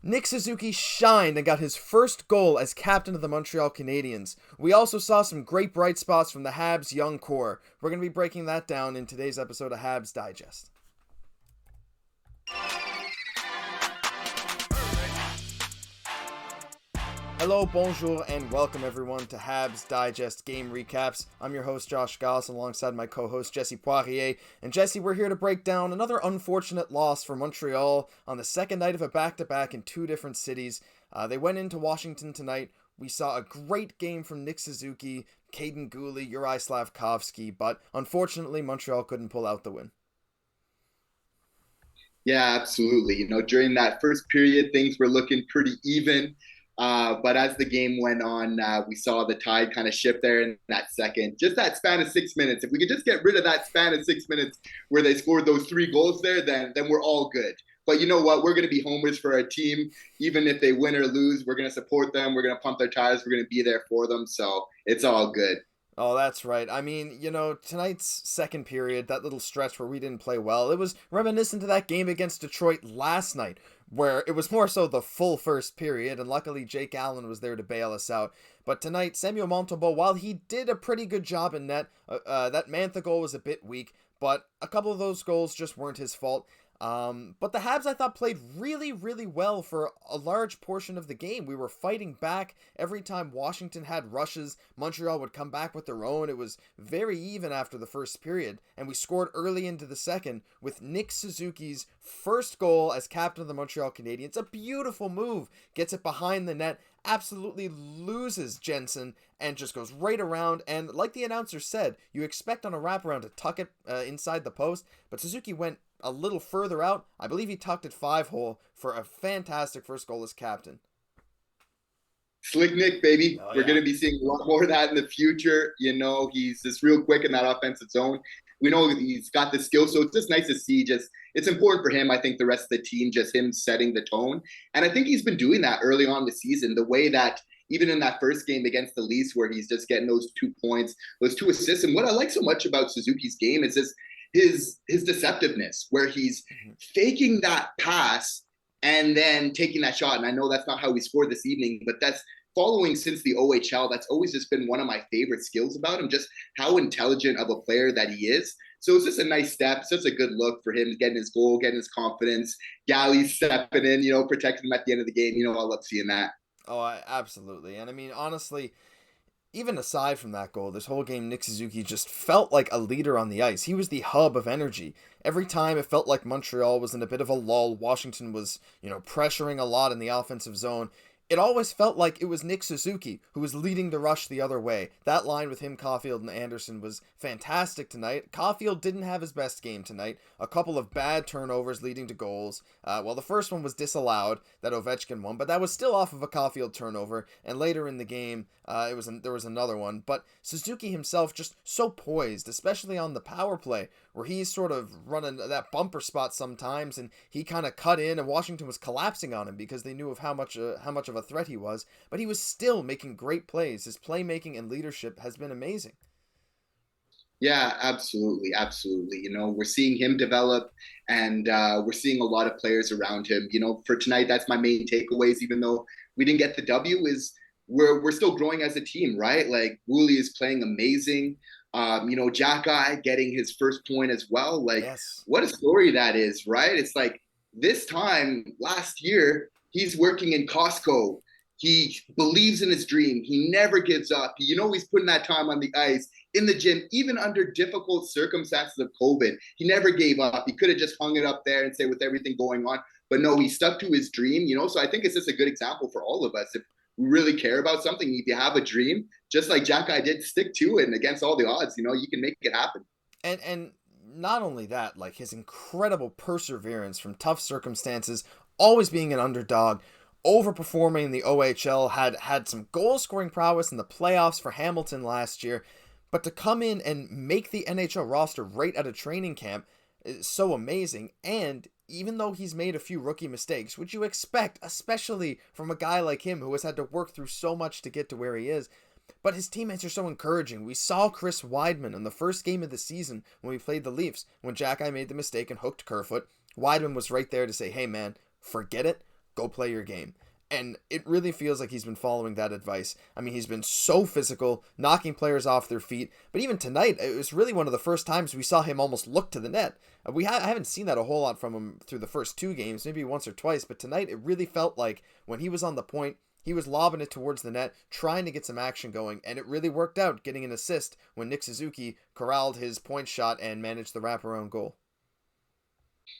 Nick Suzuki shined and got his first goal as captain of the Montreal Canadiens. We also saw some great bright spots from the Habs young core. We're going to be breaking that down in today's episode of Habs Digest. Hello, bonjour, and welcome everyone to Habs Digest Game Recaps. I'm your host, Josh Gosse, alongside my co-host, Jesse Poirier. And Jesse, we're here to break down another unfortunate loss for Montreal on the second night of a back-to-back in two different cities. They went into Washington tonight. We saw a great game from Nick Suzuki, Guhle, Slafkovsky, but unfortunately, Montreal couldn't pull out the win. Yeah, absolutely. During that first period, things were looking pretty even. But as the game went on, we saw the tide kind of shift there in that second. Just that span of 6 minutes. If we could just get rid of that span of 6 minutes where they scored those three goals there, then we're all good. But you know what? We're going to be homers for our team. Even if they win or lose, we're going to support them. We're going to pump their tires. We're going to be there for them. So it's all good. Oh, that's right. I mean, tonight's second period, that little stretch where we didn't play well, it was reminiscent of that game against Detroit last night, where it was more so the full first period, and luckily Jake Allen was there to bail us out. But tonight, Samuel Montembeault, while he did a pretty good job in net, that Mantha goal was a bit weak, but a couple of those goals just weren't his fault. But the Habs, I thought, played really, really well for a large portion of the game. We were fighting back every time Washington had rushes. Montreal would come back with their own. It was very even after the first period, and we scored early into the second with Nick Suzuki's first goal as captain of the Montreal Canadiens. A beautiful move. Gets it behind the net, absolutely loses Jensen, and just goes right around. And like the announcer said, you expect on a wraparound to tuck it inside the post, but Suzuki went a little further out. I believe he tucked it 5-hole for a fantastic first goal as captain. Slick Nick, baby. Oh, We're going to be seeing a lot more of that in the future. He's just real quick in that offensive zone. We know he's got the skill, so it's just nice to see. It's important for him. I think the rest of the team, just him setting the tone. And I think he's been doing that early on in the season, the way that even in that first game against the Leafs where he's just getting those 2 points, those 2 assists. And what I like so much about Suzuki's game is this his deceptiveness, where he's faking that pass and then taking that shot. And I know that's not how we scored this evening, but that's following since the OHL. That's always just been one of my favorite skills about him, just how intelligent of a player that he is. So it's just a nice step, such a good look for him, getting his goal, getting his confidence. Gally stepping in, protecting him at the end of the game. I love seeing that. Oh, absolutely. And I mean, honestly, even aside from that goal, this whole game, Nick Suzuki just felt like a leader on the ice. He was the hub of energy. Every time it felt like Montreal was in a bit of a lull, Washington was, pressuring a lot in the offensive zone. It always felt like it was Nick Suzuki who was leading the rush the other way. That line with him, Caulfield, and Anderson was fantastic tonight. Caulfield didn't have his best game tonight. A couple of bad turnovers leading to goals. The first one was disallowed, that Ovechkin one, but that was still off of a Caulfield turnover. And later in the game, there was another one. But Suzuki himself just so poised, especially on the power play, where he's sort of running that bumper spot sometimes, and he kind of cut in, and Washington was collapsing on him because they knew of how much of a threat he was, but he was still making great plays. His playmaking and leadership has been amazing. Yeah, absolutely, absolutely. We're seeing him develop, and we're seeing a lot of players around him. For tonight, that's my main takeaways. Even though we didn't get the W, is we're still growing as a team, right? Like Guhle is playing amazing. Jack getting his first point as well. Like, yes. What a story that is, right? It's like this time last year, he's working in Costco. He believes in his dream. He never gives up. He's putting that time on the ice, in the gym, even under difficult circumstances of COVID. He never gave up. He could have just hung it up there and say with everything going on. But no, he stuck to his dream, So I think it's just a good example for all of us. If we really care about something, if you have a dream, just like Jack did, stick to it. And against all the odds, you can make it happen. And not only that, like his incredible perseverance from tough circumstances, always being an underdog, overperforming in the OHL, had some goal-scoring prowess in the playoffs for Hamilton last year, but to come in and make the NHL roster right at a training camp is so amazing. And even though he's made a few rookie mistakes, which you expect, especially from a guy like him who has had to work through so much to get to where he is, but his teammates are so encouraging. We saw Chris Weidman in the first game of the season when we played the Leafs, when Jack made the mistake and hooked Kerfoot. Weidman was right there to say, hey man, forget it. go play your game. And it really feels like he's been following that advice. I mean, he's been so physical, knocking players off their feet. But even tonight, it was really one of the first times we saw him almost look to the net. I haven't seen that a whole lot from him through the first two games, maybe once or twice. But tonight, it really felt like when he was on the point, he was lobbing it towards the net, trying to get some action going. And it really worked out, getting an assist when Nick Suzuki corralled his point shot and managed the wraparound goal.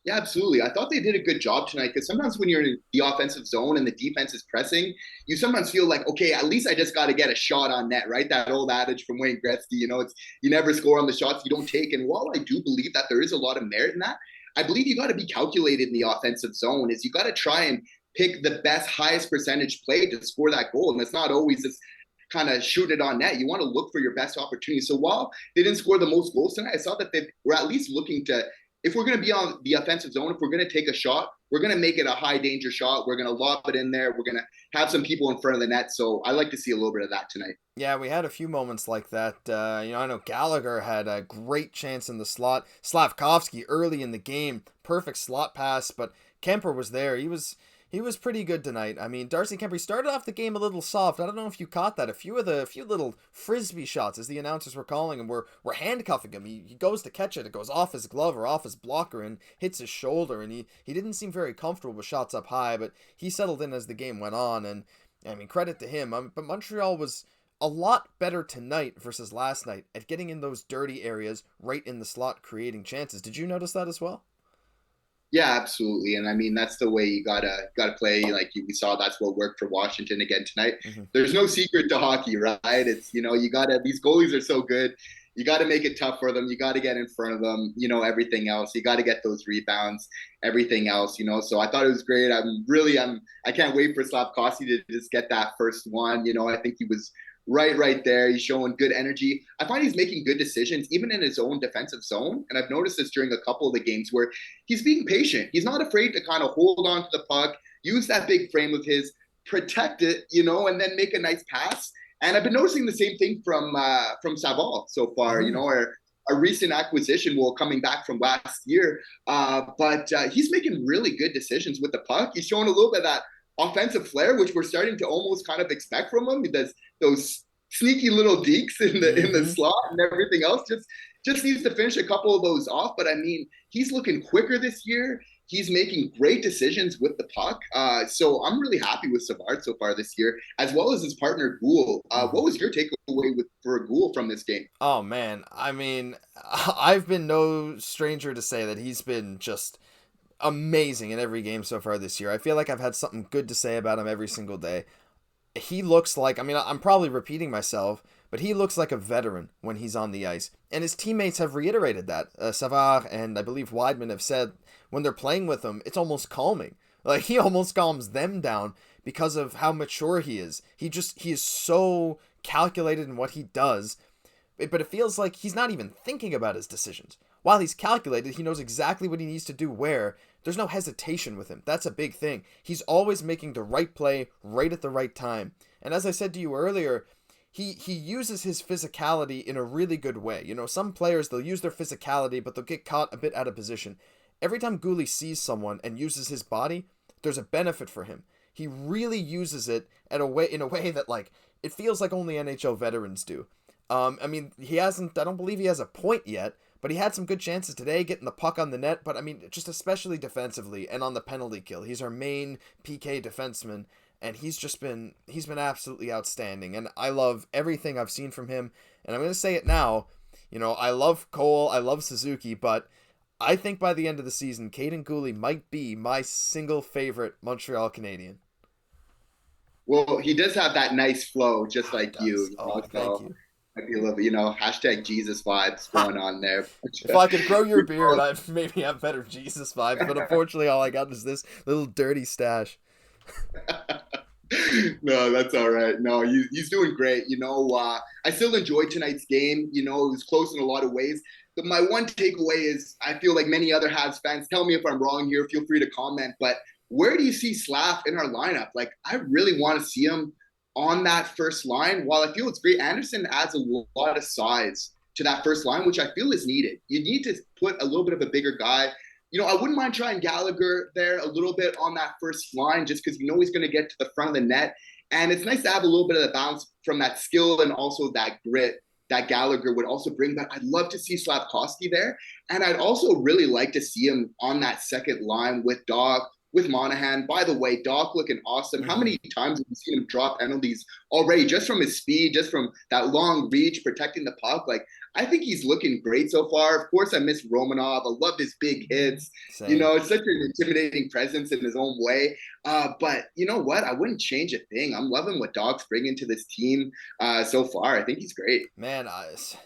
Yeah, absolutely. I thought they did a good job tonight because sometimes when you're in the offensive zone and the defense is pressing, you sometimes feel like, okay, at least I just got to get a shot on net, right? That old adage from Wayne Gretzky, it's you never score on the shots you don't take. And while I do believe that there is a lot of merit in that, I believe you got to be calculated in the offensive zone. Is you got to try and pick the best, highest percentage play to score that goal, and it's not always this kind of shoot it on net. You want to look for your best opportunity. So while they didn't score the most goals tonight, I saw that they were at least looking to, if we're going to be on the offensive zone, if we're going to take a shot, we're going to make it a high danger shot. We're going to lob it in there. We're going to have some people in front of the net. So I like to see a little bit of that tonight. Yeah, we had a few moments like that. I know Gallagher had a great chance in the slot. Slafkovsky early in the game, perfect slot pass, but Kemper was there. He was pretty good tonight. I mean, Darcy Kemper started off the game a little soft. I don't know if you caught that. A few little frisbee shots, as the announcers were calling him, were handcuffing him. He goes to catch it. It goes off his glove or off his blocker and hits his shoulder. And he didn't seem very comfortable with shots up high, but he settled in as the game went on. And I mean, credit to him. But Montreal was a lot better tonight versus last night at getting in those dirty areas right in the slot, creating chances. Did you notice that as well? Yeah, absolutely. And I mean, that's the way you gotta play. Like we saw, that's what worked for Washington again tonight. Mm-hmm. There's no secret to hockey, right? It's, you gotta, these goalies are so good. You got to make it tough for them. You got to get in front of them, everything else. You got to get those rebounds, everything else, So I thought it was great. I can't wait for Slafkovsky to just get that first one. I think he was right there. He's showing good energy. I find he's making good decisions, even in his own defensive zone. And I've noticed this during a couple of the games where he's being patient. He's not afraid to kind of hold on to the puck, use that big frame of his, protect it, and then make a nice pass. And I've been noticing the same thing from Savard so far, a recent acquisition, coming back from last year. But he's making really good decisions with the puck. He's showing a little bit of that offensive flair, which we're starting to almost kind of expect from him. He does those sneaky little deeks in the slot and everything else. Just needs to finish a couple of those off. But I mean, he's looking quicker this year. He's making great decisions with the puck. So I'm really happy with Savard so far this year, as well as his partner Guhle. What was your takeaway for Guhle from this game? Oh, man. I mean, I've been no stranger to say that he's been just amazing in every game so far this year. I feel like I've had something good to say about him every single day. He looks like, I mean, I'm probably repeating myself, but he looks like a veteran when he's on the ice. And his teammates have reiterated that. Savard and I believe Weidman have said when they're playing with him, it's almost calming. Like, he almost calms them down because of how mature he is. He is so calculated in what he does, but it feels like he's not even thinking about his decisions. While he's calculated, he knows exactly what he needs to do where. There's no hesitation with him. That's a big thing. He's always making the right play right at the right time. And as I said to you earlier, he uses his physicality in a really good way. Some players, they'll use their physicality, but they'll get caught a bit out of position. Every time Guhle sees someone and uses his body, there's a benefit for him. He really uses it in a way that, like, it feels like only NHL veterans do. I mean, I don't believe he has a point yet, but he had some good chances today getting the puck on the net, but I mean, just especially defensively and on the penalty kill. He's our main PK defenseman, and he's been absolutely outstanding, and I love everything I've seen from him, and I'm going to say it now, I love Cole, I love Suzuki, but I think by the end of the season, Caden Guhle might be my single favorite Montreal Canadien. Well, he does have that nice flow, just like you. Thank you. Might be a little bit, hashtag Jesus vibes going on there. If I could grow your beard, I'd maybe have better Jesus vibes, but unfortunately all I got is this little dirty stash. No, that's all right. No, he's doing great. I still enjoyed tonight's game. It was close in a lot of ways. But my one takeaway is I feel like many other Habs fans, tell me if I'm wrong here, feel free to comment, but where do you see Slav in our lineup? Like, I really want to see him on that first line. While I feel it's great, Anderson adds a lot of size to that first line, which I feel is needed. You need to put a little bit of a bigger guy I wouldn't mind trying Gallagher there a little bit on that first line, just because he's going to get to the front of the net. And it's nice to have a little bit of the bounce from that skill and also that grit that Gallagher would also bring. But I'd love to see Slafkovsky there. And I'd also really like to see him on that second line with Doc, with Monahan. By the way, Doc looking awesome. How many times have we seen him drop penalties already just from his speed, just from that long reach, protecting the puck? Like, I think he's looking great so far. Of course, I miss Romanov. I love his big hits. Same. It's such an intimidating presence in his own way. But you know what? I wouldn't change a thing. I'm loving what Doc's bringing to this team so far. I think he's great. Man,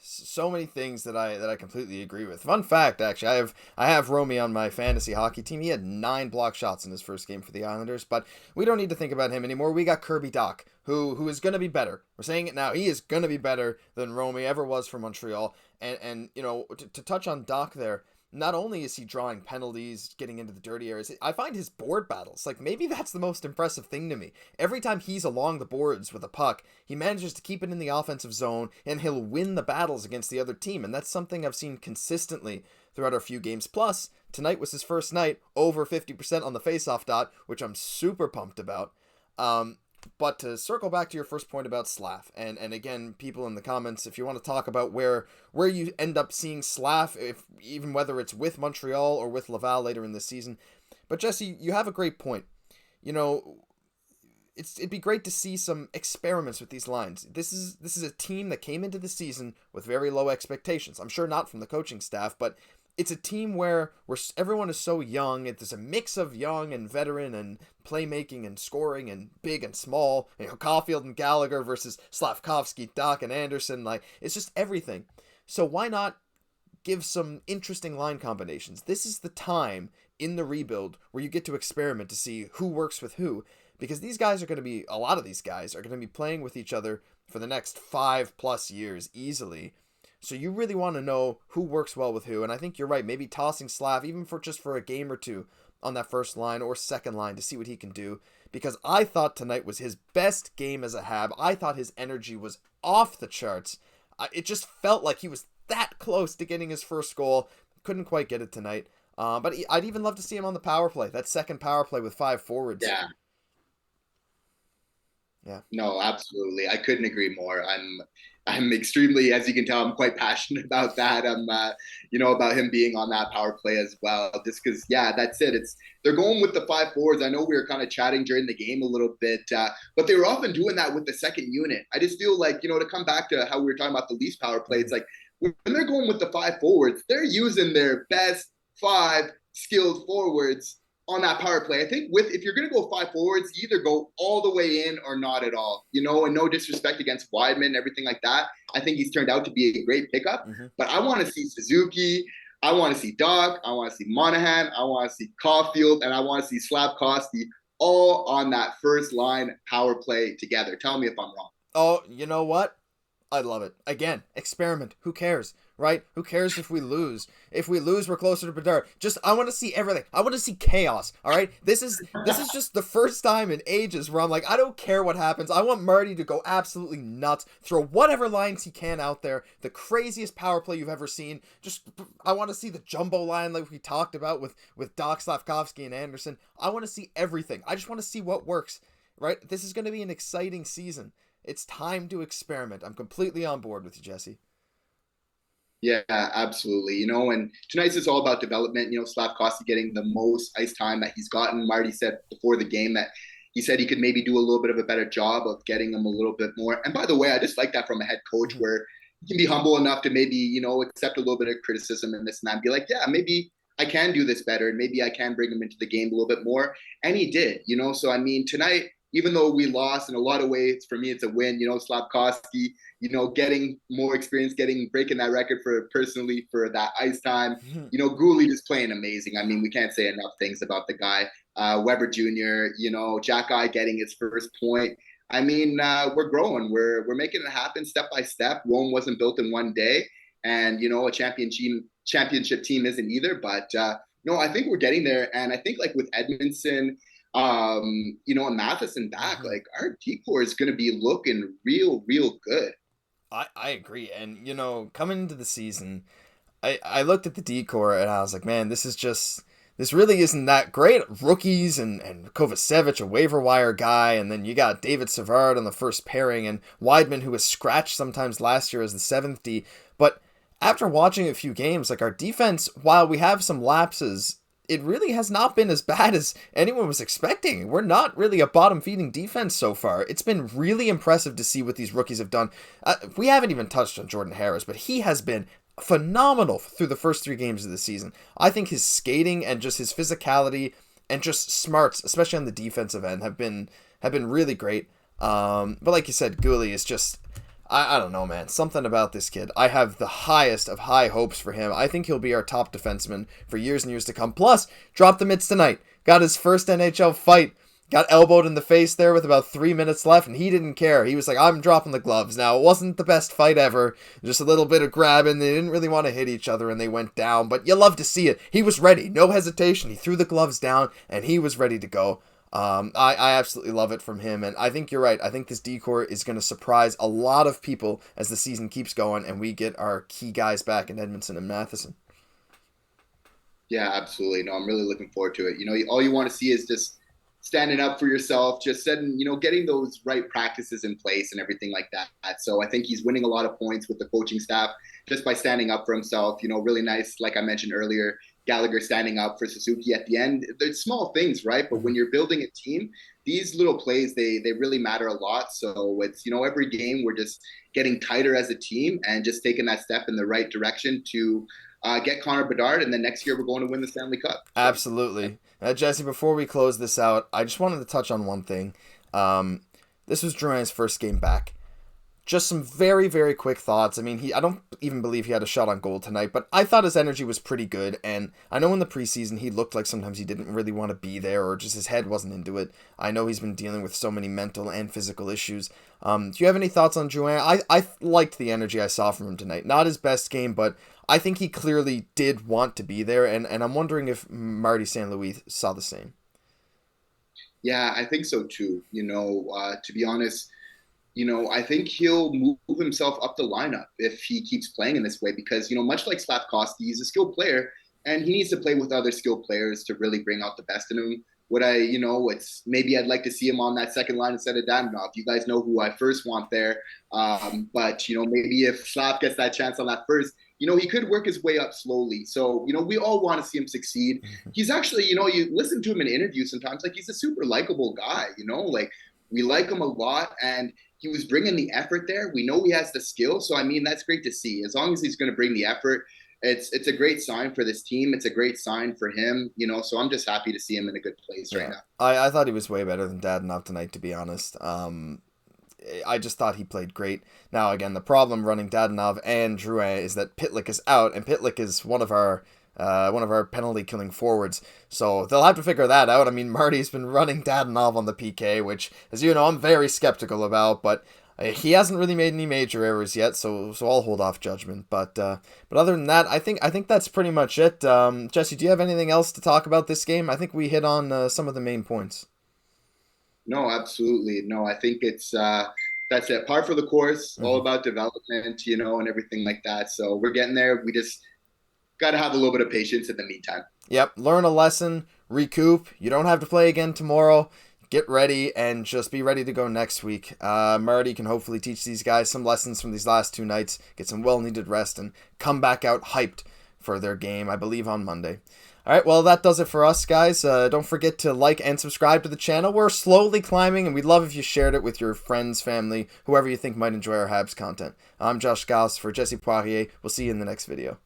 so many things that I completely agree with. Fun fact, actually, I have Romy on my fantasy hockey team. He had 9 block shots in his first game for the Islanders, but we don't need to think about him anymore. We got Kirby Dach, who is going to be better. We're saying it now. He is going to be better than Romy ever was for Montreal. And to touch on Dach there, not only is he drawing penalties, getting into the dirty areas, I find his board battles, like, maybe that's the most impressive thing to me. Every time he's along the boards with a puck, he manages to keep it in the offensive zone, and he'll win the battles against the other team, and that's something I've seen consistently throughout our few games. Plus, tonight was his first night over 50% on the faceoff dot, which I'm super pumped about. But to circle back to your first point about Slaf, and again, people in the comments, if you want to talk about where you end up seeing Slaf, even whether it's with Montreal or with Laval later in the season. But Jesse, you have a great point. It'd be great to see some experiments with these lines. This is a team that came into the season with very low expectations. I'm sure not from the coaching staff, but it's a team where everyone is so young. There's a mix of young and veteran and playmaking and scoring and big and small. Caulfield and Gallagher versus Slafkovsky, Dach and Anderson. Like, it's just everything. So why not give some interesting line combinations? This is the time in the rebuild where you get to experiment to see who works with who. Because a lot of these guys are going to be playing with each other for the next 5+ years easily. So you really want to know who works well with who, and I think you're right. Maybe tossing Slav even for a game or two on that first line or second line to see what he can do. Because I thought tonight was his best game as a Hab. I thought his energy was off the charts. It just felt like he was that close to getting his first goal. Couldn't quite get it tonight. But I'd even love to see him on the power play. That second power play with 5 forwards. Yeah. No, absolutely. I couldn't agree more. I'm extremely, as you can tell, I'm quite passionate about that. About him being on that power play as well. Just because, that's it. They're going with the 5 forwards. I know we were kind of chatting during the game a little bit, but they were often doing that with the second unit. I just feel like, to come back to how we were talking about the Leafs power play, it's like when they're going with the 5 forwards, they're using their best 5 skilled forwards on that power play. I think if you're going to go 5 forwards, you either go all the way in or not at all, and no disrespect against Weidman and everything like that. I think he's turned out to be a great pickup, but I want to see Suzuki. I want to see Doc. I want to see Monahan. I want to see Caulfield, and I want to see Slafkovsky all on that first line power play together. Tell me if I'm wrong. Oh, you know what? I love it. Again, experiment. Who cares, right? Who cares if we lose? If we lose, we're closer to Bedard. I want to see everything. I want to see chaos, all right? This is just the first time in ages where I'm like, I don't care what happens. I want Marty to go absolutely nuts, throw whatever lines he can out there, the craziest power play you've ever seen. I want to see the jumbo line like we talked about with Doc, Slafkovsky, and Anderson. I want to see everything. I just want to see what works, right? This is going to be an exciting season. It's time to experiment. I'm completely on board with you, Jesse. Yeah, absolutely. And tonight's is all about development. Slafkovsky getting the most ice time that he's gotten. Marty said before the game that he said he could maybe do a little bit of a better job of getting him a little bit more. And by the way, I just like that from a head coach where he can be humble enough to maybe, accept a little bit of criticism and this and that and be like, yeah, maybe I can do this better. And maybe I can bring him into the game a little bit more. And he did, So, tonight, even though we lost in a lot of ways, for me, it's a win. Slafkovsky, getting more experience, breaking that record for that ice time. Guhle is playing amazing. We can't say enough things about the guy. Weber Jr., Jack Eye getting his first point. We're growing. We're making it happen step by step. Rome wasn't built in one day, and a championship team isn't either. But I think we're getting there, and I think like with Edmondson. And Matheson back, like our decor is going to be looking real good. I agree. And, coming into the season, I looked at the decor and I was like, man, this is just this really isn't that great. Rookies and Kovacevic, a waiver wire guy, and then you got David Savard on the first pairing, and Weidman, who was scratched sometimes last year as the 7th D. But after watching a few games, like, our defense, while we have some lapses, it really has not been as bad as anyone was expecting. We're not really a bottom-feeding defense so far. It's been really impressive to see what these rookies have done. We haven't even touched on Jordan Harris, but he has been phenomenal through the first 3 games of the season. I think his skating and just his physicality and just smarts, especially on the defensive end, have been really great. But like you said, Guhle is just, I don't know, man. Something about this kid. I have the highest of high hopes for him. I think he'll be our top defenseman for years and years to come. Plus, dropped the mitts tonight. Got his first NHL fight. Got elbowed in the face there with about 3 minutes left, and he didn't care. He was like, I'm dropping the gloves. Now, it wasn't the best fight ever. Just a little bit of grabbing. They didn't really want to hit each other, and they went down. But you love to see it. He was ready. No hesitation. He threw the gloves down, and he was ready to go. I absolutely love it from him, and I think you're right. I think this D-core is going to surprise a lot of people as the season keeps going, and we get our key guys back in Edmondson and Matheson. Yeah, absolutely. No, I'm really looking forward to it. You know, all you want to see is just standing up for yourself, just setting, getting those right practices in place and everything like that. So I think he's winning a lot of points with the coaching staff just by standing up for himself. Really nice, like I mentioned earlier, Gallagher standing up for Suzuki at the end. They're small things, right? But when you're building a team, these little plays, they really matter a lot. So it's, every game we're just getting tighter as a team and just taking that step in the right direction to get Connor Bedard, and then next year we're going to win the Stanley Cup. Absolutely. Jesse, before we close this out, I just wanted to touch on one thing. This was Drouin's first game back. Just some very, very quick thoughts. I mean, I don't even believe he had a shot on goal tonight, but I thought his energy was pretty good, and I know in the preseason he looked like sometimes he didn't really want to be there, or just his head wasn't into it. I know he's been dealing with so many mental and physical issues. Do you have any thoughts on Drouin? I liked the energy I saw from him tonight. Not his best game, but I think he clearly did want to be there, and I'm wondering if Marty St. Louis saw the same. Yeah, I think so too. To be honest, I think he'll move himself up the lineup if he keeps playing in this way because, much like Slafkovsky, he's a skilled player and he needs to play with other skilled players to really bring out the best in him. It's maybe I'd like to see him on that second line instead of Dadonov. You guys know who I first want there. But maybe if Slav gets that chance on that first, he could work his way up slowly. So, we all want to see him succeed. He's actually, you listen to him in interviews sometimes, like he's a super likable guy, like we like him a lot and he was bringing the effort there. We know he has the skill. So, I mean, that's great to see. As long as he's going to bring the effort, it's a great sign for this team. It's a great sign for him, so I'm just happy to see him in a good place right now. I thought he was way better than Dadonov tonight, to be honest. I just thought he played great. Now, again, the problem running Dadonov and Drouin is that Pitlick is out, and Pitlick is one of our penalty-killing forwards. So they'll have to figure that out. I mean, Marty's been running Dadonov on the PK, which, as you know, I'm very skeptical about, but he hasn't really made any major errors yet, so I'll hold off judgment. But other than that, I think that's pretty much it. Jesse, do you have anything else to talk about this game? I think we hit on some of the main points. No, absolutely. No, I think it's that's it. Par for the course, all about development, and everything like that. So we're getting there. We just got to have a little bit of patience in the meantime. Yep, learn a lesson, recoup. You don't have to play again tomorrow. Get ready and just be ready to go next week. Marty can hopefully teach these guys some lessons from these last 2 nights, get some well-needed rest, and come back out hyped for their game, I believe, on Monday. All right, well, that does it for us, guys. Don't forget to like and subscribe to the channel. We're slowly climbing, and we'd love if you shared it with your friends, family, whoever you think might enjoy our Habs content. I'm Josh Gosse for Jesse Poirier. We'll see you in the next video.